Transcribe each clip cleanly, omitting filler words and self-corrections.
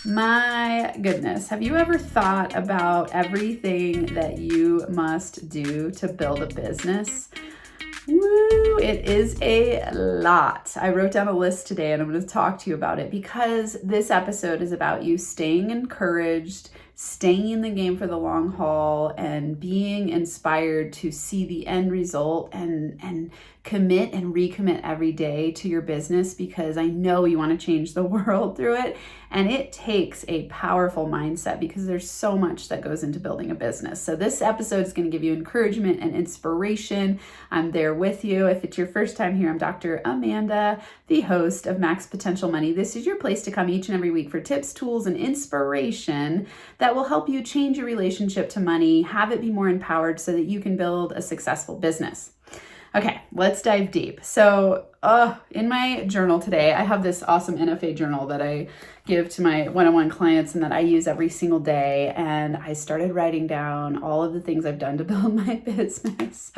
My goodness, have you ever thought about everything that you must do to build a business? Woo, it is a lot. I wrote down a list today and I'm going to talk to you about it because this episode is about you staying encouraged, staying in the game for the long haul, and being inspired to see the end result and commit and recommit every day to your business, because I know you want to change the world through it. And it takes a powerful mindset because there's so much that goes into building a business. So this episode is going to give you encouragement and inspiration. I'm there with you. If it's your first time here, I'm Dr. Amanda, the host of Max Potential Money. This is your place to come each and every week for tips, tools, and inspiration that will help you change your relationship to money, have it be more empowered so that you can build a successful business. Okay, let's dive deep. So in my journal today, I have this awesome NFA journal that I give to my one-on-one clients and that I use every single day. And I started writing down all of the things I've done to build my business.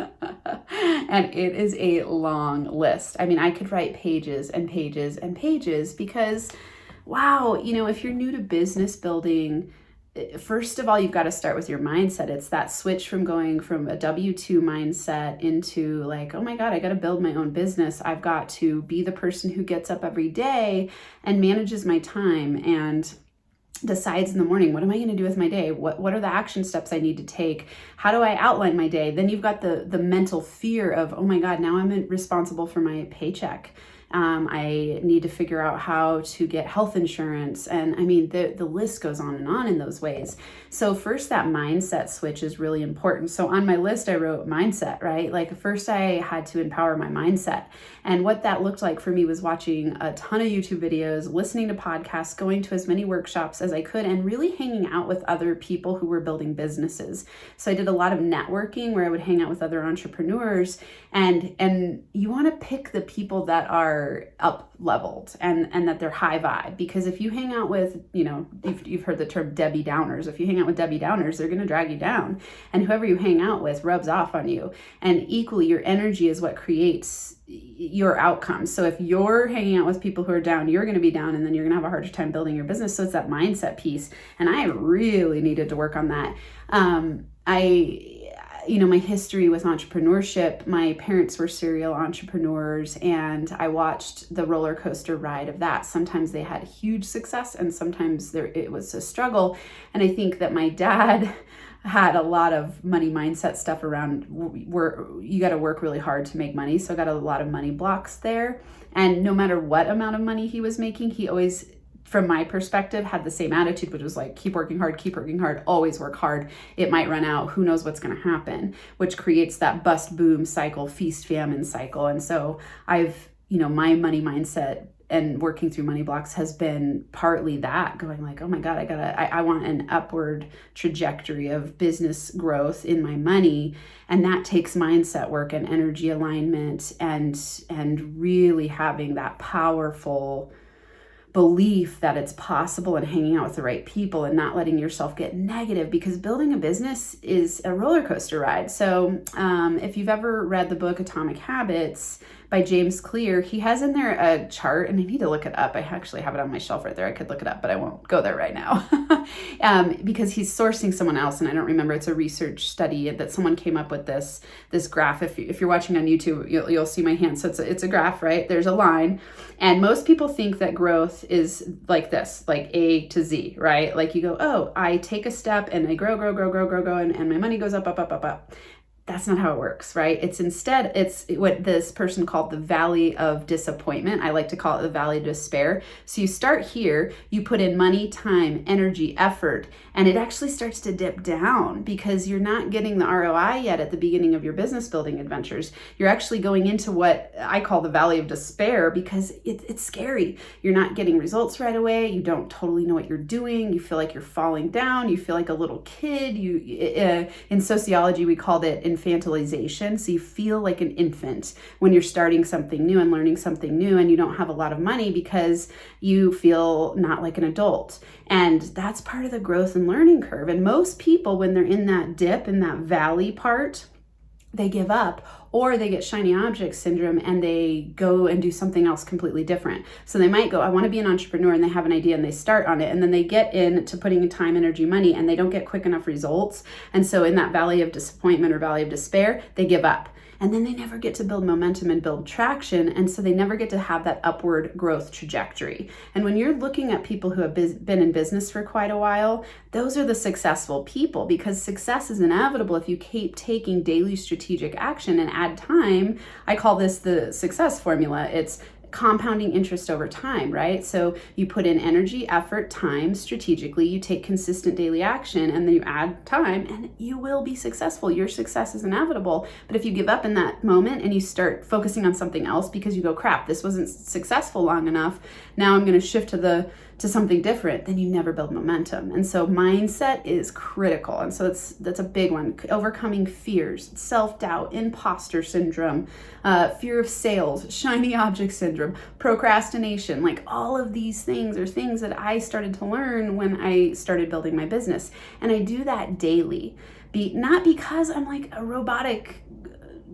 And it is a long list. I mean, I could write pages and pages and pages because, wow, if you're new to business building, first of all, you've got to start with your mindset. It's that switch from going from a W-2 mindset into like, oh my God, I got to build my own business. I've got to be the person who gets up every day and manages my time and decides in the morning, what am I going to do with my day? What are the action steps I need to take? How do I outline my day? Then you've got the mental fear of, oh my God, now I'm responsible for my paycheck. I need to figure out how to get health insurance. And I mean, the list goes on and on in those ways. So first, that mindset switch is really important. So on my list, I wrote mindset, right? Like first I had to empower my mindset. And what that looked like for me was watching a ton of YouTube videos, listening to podcasts, going to as many workshops as I could, and really hanging out with other people who were building businesses. So I did a lot of networking where I would hang out with other entrepreneurs, and you want to pick the people that are up leveled and that they're high vibe, because if you hang out with, you've heard the term Debbie Downers. If you hang out with Debbie Downers, they're going to drag you down, and whoever you hang out with rubs off on you. And equally, your energy is what creates your outcomes. So if you're hanging out with people who are down, you're going to be down, and then you're going to have a harder time building your business. So it's that mindset piece. And I really needed to work on that. My history with entrepreneurship, my parents were serial entrepreneurs, and I watched the roller coaster ride of that. Sometimes they had huge success and sometimes it was a struggle. And I think that my dad had a lot of money mindset stuff around where you got to work really hard to make money. So I got a lot of money blocks there. And no matter what amount of money he was making, he always, from my perspective, had the same attitude, which was like, keep working hard, always work hard. It might run out. Who knows what's going to happen, which creates that bust boom cycle, feast famine cycle. And so I've, my money mindset and working through money blocks has been partly that, going like, oh my God, I want an upward trajectory of business growth in my money. And that takes mindset work and energy alignment and really having that powerful belief that it's possible and hanging out with the right people and not letting yourself get negative, because building a business is a roller coaster ride. So if you've ever read the book Atomic Habits by James Clear, he has in there a chart, and I need to look it up. I actually have it on my shelf right there. I could look it up, but I won't go there right now because he's sourcing someone else, and I don't remember. It's a research study that someone came up with this graph. If you're watching on YouTube, you'll see my hand. So it's a graph, right? There's a line, and most people think that growth is like this, like A to Z, right? Like you go, oh, I take a step and I grow, and my money goes up. That's not how it works, right? It's what this person called the valley of disappointment. I like to call it the valley of despair. So you start here, you put in money, time, energy, effort, and it actually starts to dip down because you're not getting the ROI yet at the beginning of your business building adventures. You're actually going into what I call the valley of despair because it's scary. You're not getting results right away. You don't totally know what you're doing. You feel like you're falling down. You feel like a little kid. In sociology, we called it infantilization. So you feel like an infant when you're starting something new and learning something new, and you don't have a lot of money because you feel not like an adult. And that's part of the growth and learning curve. And most people, when they're in that dip, in that valley part, they give up, or they get shiny object syndrome and they go and do something else completely different. So they might go, I want to be an entrepreneur, and they have an idea and they start on it, and then they get into putting time, energy, money, and they don't get quick enough results. And so in that valley of disappointment or valley of despair, they give up. And then they never get to build momentum and build traction. And so they never get to have that upward growth trajectory. And when you're looking at people who have been in business for quite a while, those are the successful people, because success is inevitable if you keep taking daily strategic action and add time. I call this the success formula. It's compounding interest over time, right? So you put in energy, effort, time strategically, you take consistent daily action, and then you add time, and you will be successful. Your success is inevitable. But if you give up in that moment and you start focusing on something else because you go, crap, this wasn't successful long enough, now I'm going to shift to something different, then you never build momentum. And so mindset is critical. And so that's a big one. Overcoming fears, self-doubt, imposter syndrome, fear of sales, shiny object syndrome, procrastination, like all of these things are things that I started to learn when I started building my business. And I do that daily. Not because I'm like a robotic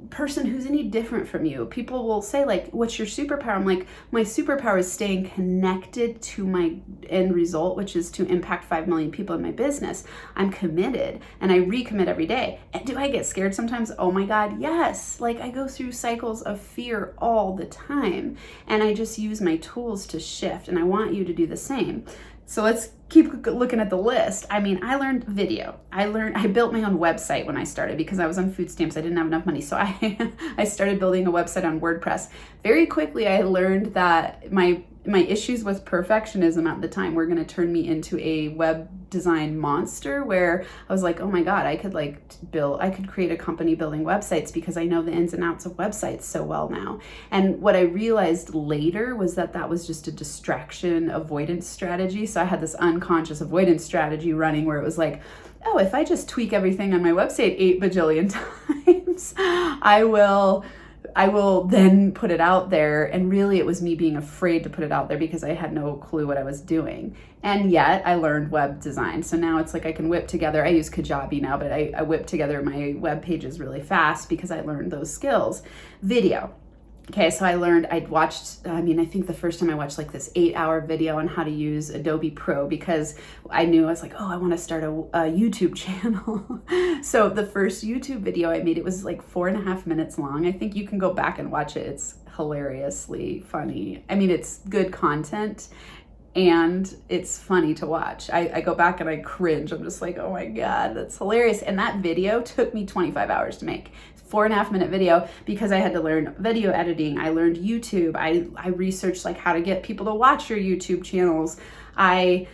person who's any different from you. People will say, like, what's your superpower? I'm like, my superpower is staying connected to my end result, which is to impact 5 million people in my business. I'm committed, and I recommit every day. And do I get scared sometimes? Oh my God, yes. Like, I go through cycles of fear all the time, and I just use my tools to shift, and I want you to do the same. So let's keep looking at the list. I mean, I learned video. I built my own website when I started because I was on food stamps. I didn't have enough money. So I started building a website on WordPress. Very quickly, I learned that my issues with perfectionism at the time were going to turn me into a web design monster, where I was like, oh my God, I could create a company building websites because I know the ins and outs of websites so well now. And what I realized later was that was just a distraction avoidance strategy. So I had this unconscious avoidance strategy running where it was like, oh, if I just tweak everything on my website 8 bajillion times, I will then put it out there. And really it was me being afraid to put it out there because I had no clue what I was doing. And yet I learned web design. So now it's like I can whip together, I use 𝐘𝐨𝐿 now, but I whip together my web pages really fast because I learned those skills. Video. Okay, so I think the first time I watched like this 8-hour video on how to use Adobe Pro because I knew, I was like, oh, I want to start a YouTube channel. So the first YouTube video I made, it was like 4.5 minutes long. I think you can go back and watch it. It's hilariously funny. I mean, it's good content and it's funny to watch. I go back and I cringe. I'm just like, oh my God, that's hilarious. And that video took me 25 hours to make. 4.5 minute video because I had to learn video editing. I learned YouTube. I researched like how to get people to watch your YouTube channels. I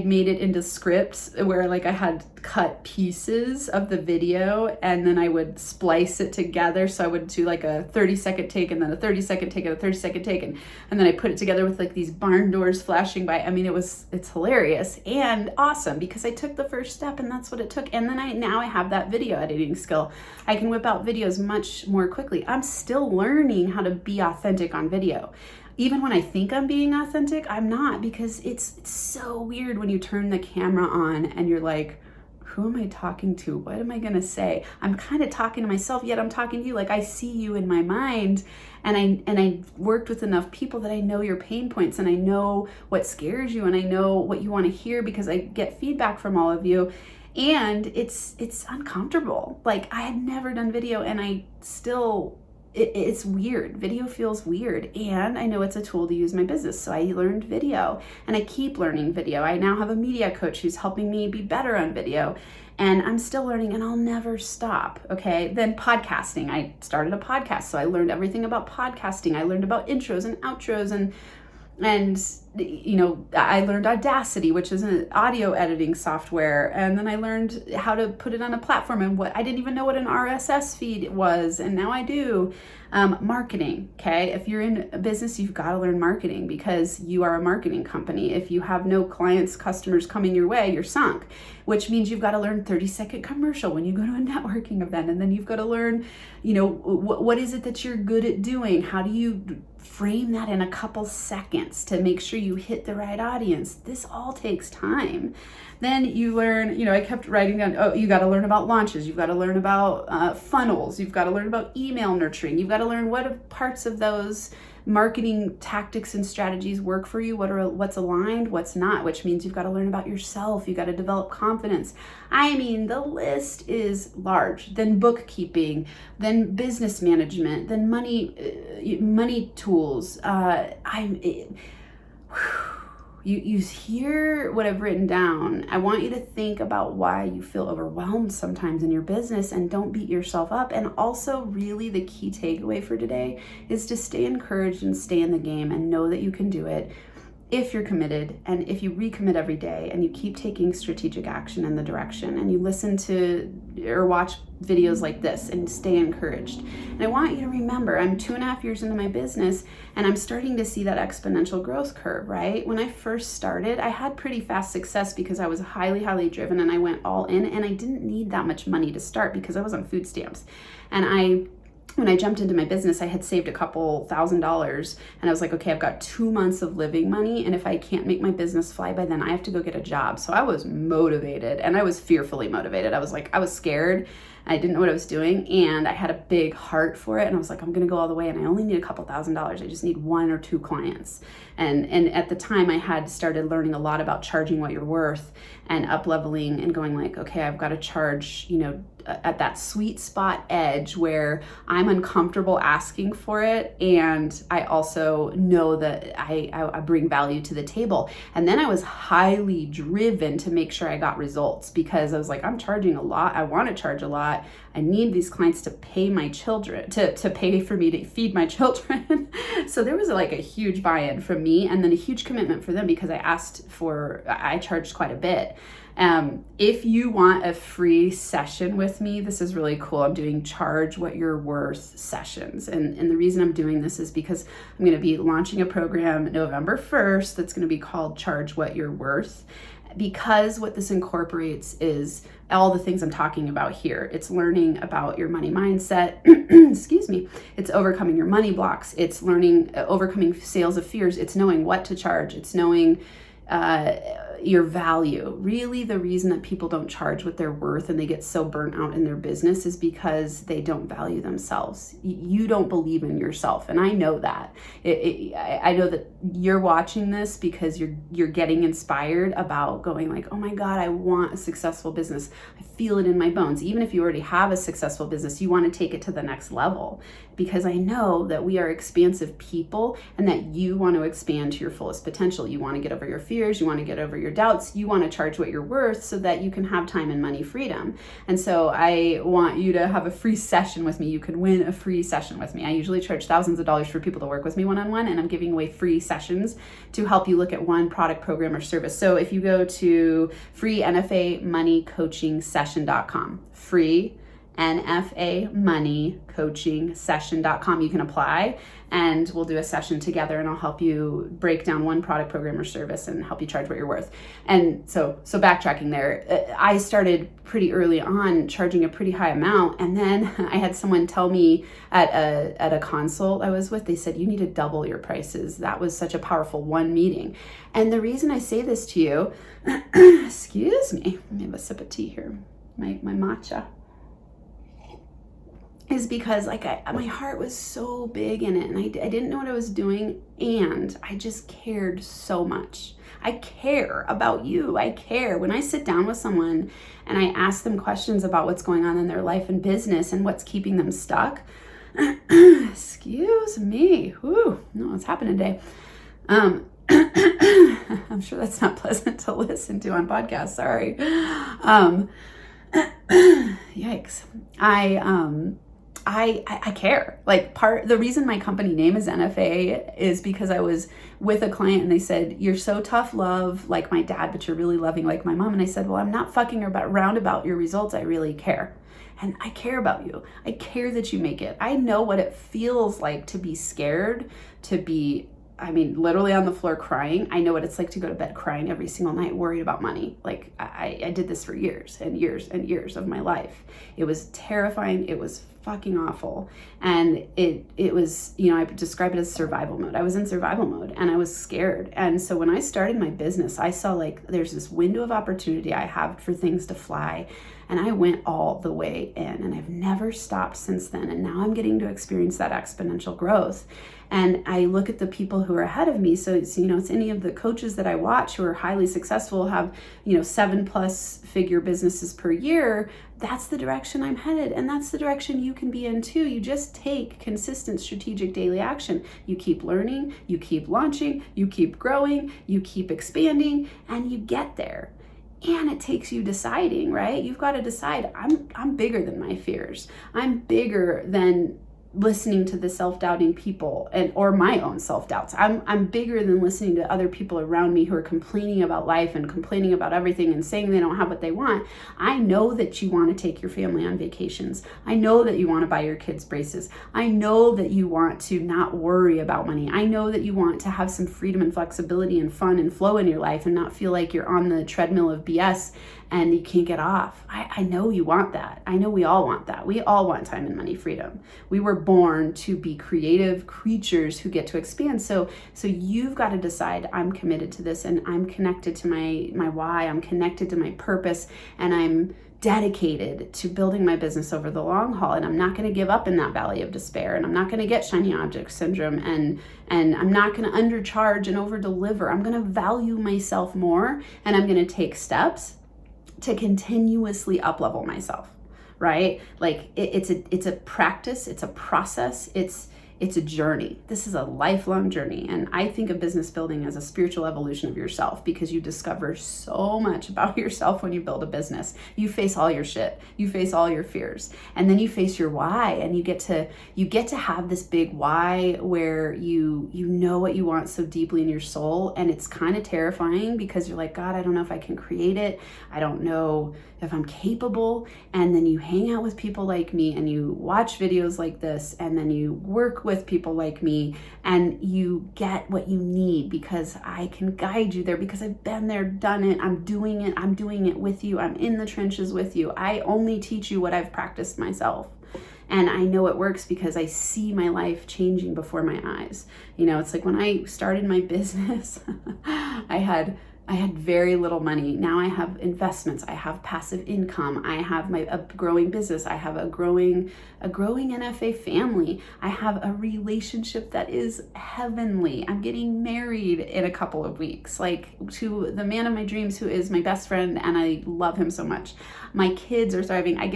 made it into scripts where like I had cut pieces of the video and then I would splice it together. So I would do like a 30-second take and then a 30-second take and a 30-second take. And then I put it together with like these barn doors flashing by. I mean, it's hilarious and awesome because I took the first step and that's what it took. And then now I have that video editing skill. I can whip out videos much more quickly. I'm still learning how to be authentic on video. Even when I think I'm being authentic, I'm not, because it's so weird when you turn the camera on and you're like, who am I talking to? What am I gonna say? I'm kind of talking to myself, yet I'm talking to you. Like I see you in my mind, and I worked with enough people that I know your pain points and I know what scares you and I know what you want to hear because I get feedback from all of you. And it's uncomfortable. Like I had never done video and I still, it's weird. Video feels weird, and I know it's a tool to use in my business. So I learned video and I keep learning video. I now have a media coach who's helping me be better on video, and I'm still learning and I'll never stop. Okay. Then podcasting, I started a podcast. So I learned everything about podcasting. I learned about intros and outros and you know, I learned Audacity, which is an audio editing software. And then I learned how to put it on a platform and I didn't even know what an RSS feed was. And now I do. Marketing. Okay. If you're in a business, you've got to learn marketing because you are a marketing company. If you have no clients, customers coming your way, you're sunk, which means you've got to learn 30-second commercial when you go to a networking event. And then you've got to learn, you know, what is it that you're good at doing? How do you frame that in a couple seconds to make sure you hit the right audience. This all takes time. Then you learn, I kept writing down, you got to learn about launches. You've got to learn about funnels. You've got to learn about email nurturing. You've got to learn what parts of those marketing tactics and strategies work for you, what's aligned, what's not, which means you've got to learn about yourself. You got to develop confidence. I mean, the list is large. Then bookkeeping, then business management, then money tools. You hear what I've written down. I want you to think about why you feel overwhelmed sometimes in your business, and don't beat yourself up. And also, really, the key takeaway for today is to stay encouraged and stay in the game and know that you can do it if you're committed, and if you recommit every day and you keep taking strategic action in the direction, and you listen to or watch videos like this and stay encouraged. And I want you to remember, I'm 2.5 years into my business and I'm starting to see that exponential growth curve, right? When I first started, I had pretty fast success because I was highly, highly driven and I went all in, and I didn't need that much money to start because I was on food stamps. And when I jumped into my business, I had saved a couple $1,000s, and I was like, okay, I've got 2 months of living money, and if I can't make my business fly by then, I have to go get a job. So I was motivated, and I was fearfully motivated. I was scared. I didn't know what I was doing, and I had a big heart for it, and I was like, I'm gonna go all the way, and I only need a couple $1,000s. I just need 1 or 2 clients. And at the time, I had started learning a lot about charging what you're worth and up-leveling and going like, okay, I've got to charge, at that sweet spot edge where I'm uncomfortable asking for it, and I also know that I bring value to the table. And then I was highly driven to make sure I got results, because I was like, I'm charging a lot. I want to charge a lot. I need these clients to pay my children, to pay for me to feed my children. So there was like a huge buy-in from me, and then a huge commitment for them because I charged quite a bit. If you want a free session with me, this is really cool. I'm doing charge what you're worth sessions. And the reason I'm doing this is because I'm going to be launching a program November 1st that's going to be called Charge What You're Worth. Because what this incorporates is all the things I'm talking about here. It's learning about your money mindset. Excuse me. It's overcoming your money blocks. It's overcoming sales of fears. It's knowing what to charge. It's knowing your value. Really, the reason that people don't charge what they're worth and they get so burnt out in their business is because they don't value themselves. You don't believe in yourself, and I know that. I know that you're watching this because you're getting inspired about going like, oh my God, I want a successful business. I feel it in my bones. Even if you already have a successful business, you want to take it to the next level, because I know that we are expansive people and that you want to expand to your fullest potential. You want to get over your fears. You want to get over your doubts. You want to charge what you're worth so that you can have time and money freedom. And so I want you to have a free session with me. You can win a free session with me. I usually charge thousands of dollars for people to work with me one-on-one, and I'm giving away free sessions to help you look at one product, program, or service. So if you go to free NFA Money Coaching Session.com, free NFA Money Coaching Session.com, you can apply and we'll do a session together, and I'll help you break down one product, program, or service and help you charge what you're worth. And so backtracking there, I started pretty early on charging a pretty high amount, and then I had someone tell me at a consult I was with, they said, you need to double your prices. That was such a powerful one meeting. And the reason I say this to you, excuse me, let me have a sip of tea here, my matcha, is because my heart was so big in it, and I didn't know what I was doing, and I just cared so much. I care about you. I care. When I sit down with someone and I ask them questions about what's going on in their life and business and what's keeping them stuck, excuse me, whew, no, what's happening today? I'm sure that's not pleasant to listen to on podcasts. Sorry. Yikes. I care. The reason my company name is NFA is because I was with a client and they said, you're so tough love like my dad, but you're really loving like my mom. And I said, well, I'm not fucking around about your results. I really care. And I care about you. I care that you make it. I know what it feels like to be scared, to be literally on the floor crying. I know what it's like to go to bed crying every single night, worried about money. I did this for years and years and years of my life. It was terrifying. It was fucking awful. And it was, you know, I describe it as survival mode. I was in survival mode and I was scared. And so when I started my business, I saw like there's this window of opportunity I have for things to fly. And I went all the way in, and I've never stopped since then. And now I'm getting to experience that exponential growth. And I look at the people who are ahead of me. So it's, you know, it's any of the coaches that I watch who are highly successful, have, you know, 7+ figure businesses per year. That's the direction I'm headed. And that's the direction you can be in too. You just take consistent strategic daily action. You keep learning, you keep launching, you keep growing, you keep expanding, and you get there. And it takes you deciding, right? You've got to decide, I'm bigger than my fears. I'm bigger than listening to the self-doubting people or my own self-doubts. I'm bigger than listening to other people around me who are complaining about life and complaining about everything and saying they don't have what they want. I know that you want to take your family on vacations. I know that you want to buy your kids braces. I know that you want to not worry about money. I know that you want to have some freedom and flexibility and fun and flow in your life and not feel like you're on the treadmill of BS and you can't get off. I know you want that. I know we all want that. We all want time and money freedom. We were born to be creative creatures who get to expand. So you've got to decide, I'm committed to this and I'm connected to my why. I'm connected to my purpose, and I'm dedicated to building my business over the long haul. And I'm not going to give up in that valley of despair. And I'm not going to get shiny object syndrome. And I'm not going to undercharge and over deliver. I'm going to value myself more, and I'm going to take steps to continuously up-level myself, right? Like it's a practice, it's a process, it's a journey. This is a lifelong journey. And I think of business building as a spiritual evolution of yourself, because you discover so much about yourself when you build a business. You face all your shit, you face all your fears, and then you face your why, and you get to have this big why where you know what you want so deeply in your soul. And it's kind of terrifying because you're like, God, I don't know if I can create it. I don't know if I'm capable. And then you hang out with people like me, and you watch videos like this, and then you work with people like me, and you get what you need because I can guide you there, because I've been there, done it. I'm doing it with you. I'm in the trenches with you. I only teach you what I've practiced myself. And I know it works because I see my life changing before my eyes. You know, it's like when I started my business, I had very little money. Now I have investments. I have passive income. I have a growing business. I have a growing NFA family. I have a relationship that is heavenly. I'm getting married in a couple of weeks, like to the man of my dreams, who is my best friend, and I love him so much. My kids are thriving. I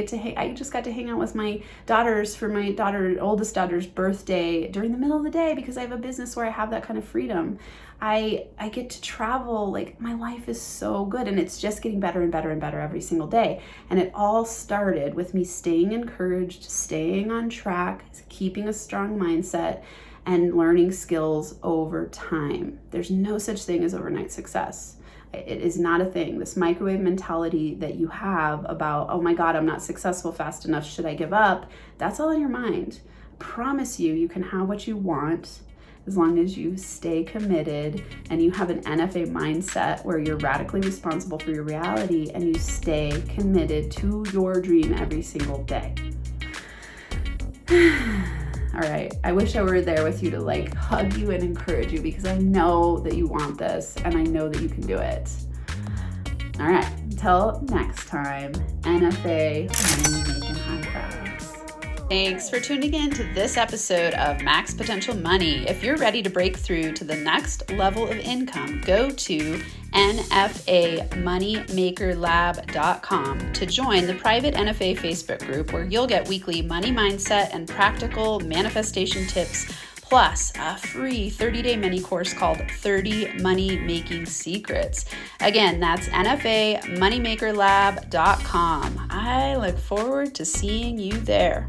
just got to hang out with my daughters for my oldest daughter's birthday during the middle of the day, because I have a business where I have that kind of freedom. I get to travel. Like, my life is so good, and it's just getting better and better and better every single day. And it all started with me staying encouraged, staying on track, keeping a strong mindset, and learning skills over time. There's no such thing as overnight success. It is not a thing. This microwave mentality that you have about, oh my God, I'm not successful fast enough, should I give up? That's all in your mind. I promise you can have what you want as long as you stay committed and you have an NFA mindset where you're radically responsible for your reality and you stay committed to your dream every single day. All right, I wish I were there with you to like hug you and encourage you, because I know that you want this and I know that you can do it. All right, until next time, NFA Money Making High Fives. Thanks for tuning in to this episode of Max Potential Money. If you're ready to break through to the next level of income, go to NFAMoneymakerlab.com to join the private NFA Facebook group, where you'll get weekly money mindset and practical manifestation tips, plus a free 30-day mini course called 30 Money Making Secrets. Again, that's NFAMoneymakerlab.com. I look forward to seeing you there.